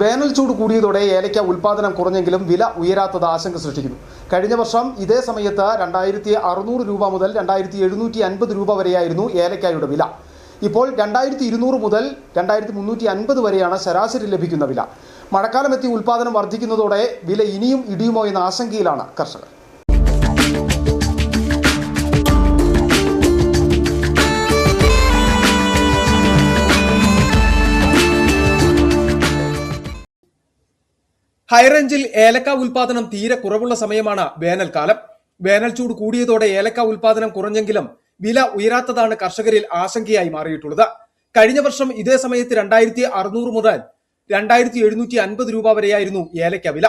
വേനൽ ചൂട് കൂടിയതോടെ ഏലയ്ക്ക ഉൽപാദനം കുറഞ്ഞെങ്കിലും വില ഉയരാത്തത് ആശങ്ക സൃഷ്ടിക്കുന്നു. കഴിഞ്ഞ വർഷം ഇതേ സമയത്ത് 2600 രൂപ മുതൽ 2750 രൂപ വരെയായിരുന്നു ഏലക്കായുടെ വില. ഇപ്പോൾ 2200 മുതൽ 2350 വരെയാണ് ശരാശരി ലഭിക്കുന്ന വില. മഴക്കാലമെത്തി ഉൽപാദനം വർദ്ധിക്കുന്നതോടെ വില ഇനിയും ഇടിയുമോ എന്ന ആശങ്കയിലാണ് കർഷകർ. ഹൈറേഞ്ചിൽ ഏലക്ക ഉൽപാദനം തീരെ കുറവുള്ള സമയമാണ് വേനൽക്കാലം. വേനൽ ചൂട് കൂടിയതോടെ ഏലക്ക ഉൽപാദനം കുറഞ്ഞെങ്കിലും വില ഉയരാത്തതാണ് കർഷകരിൽ ആശങ്കയായി മാറിയിട്ടുള്ളത്. കഴിഞ്ഞ വർഷം ഇതേ സമയത്ത് 2600 മുതൽ 2750 രൂപ വരെയായിരുന്നു ഏലക്ക വില.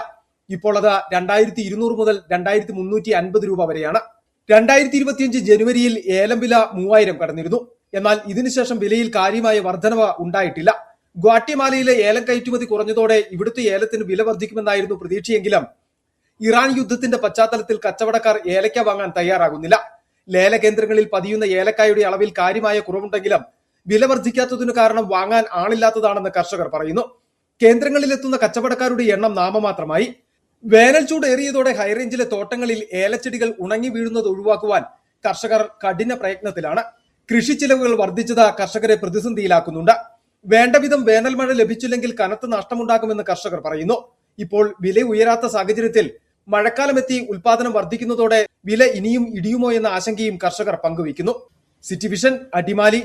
ഇപ്പോൾ അത് 2200 മുതൽ 2350 രൂപ വരെയാണ്. 2025 ജനുവരിയിൽ ഏലം വില 3000 കടന്നിരുന്നു. എന്നാൽ ഇതിനുശേഷം വിലയിൽ കാര്യമായ വർധനവ് ഉണ്ടായിട്ടില്ല. ഗ്വാട്ടിമാലയിലെ ഏലം കയറ്റുമതി കുറഞ്ഞതോടെ ഇവിടുത്തെ ഏലത്തിന് വില വർദ്ധിക്കുമെന്നായിരുന്നു പ്രതീക്ഷയെങ്കിലും ഇറാൻ യുദ്ധത്തിന്റെ പശ്ചാത്തലത്തിൽ കച്ചവടക്കാർ ഏലക്ക വാങ്ങാൻ തയ്യാറാകുന്നില്ല. ലേല കേന്ദ്രങ്ങളിൽ പതിയുന്ന ഏലക്കായുടെ അളവിൽ കാര്യമായ കുറവുണ്ടെങ്കിലും വില വർദ്ധിക്കാത്തതിനു കാരണം വാങ്ങാൻ ആളില്ലാത്തതാണെന്ന് കർഷകർ പറയുന്നു. കേന്ദ്രങ്ങളിലെത്തുന്ന കച്ചവടക്കാരുടെ എണ്ണം നാമമാത്രമായി. വേനൽ ചൂട് ഏറിയതോടെ ഹൈറേഞ്ചിലെ തോട്ടങ്ങളിൽ ഏലച്ചെടികൾ ഉണങ്ങി വീഴുന്നത് ഒഴിവാക്കുവാൻ കർഷകർ കഠിന പ്രയത്നത്തിലാണ്. കൃഷി ചിലവുകൾ വർദ്ധിച്ചത് കർഷകരെ പ്രതിസന്ധിയിലാക്കുന്നുണ്ട്. വേണ്ടവിധം വേനൽ മഴ ലഭിച്ചില്ലെങ്കിൽ കനത്ത നഷ്ടമുണ്ടാകുമെന്ന് കർഷകർ പറയുന്നു. ഇപ്പോൾ വില ഉയരാത്ത സാഹചര്യത്തിൽ മഴക്കാലമെത്തി ഉൽപാദനം വർദ്ധിക്കുന്നതോടെ വില ഇനിയും ഇടിയുമോ എന്ന ആശങ്കയും കർഷകർ പങ്കുവയ്ക്കുന്നു. City vision, Adimali.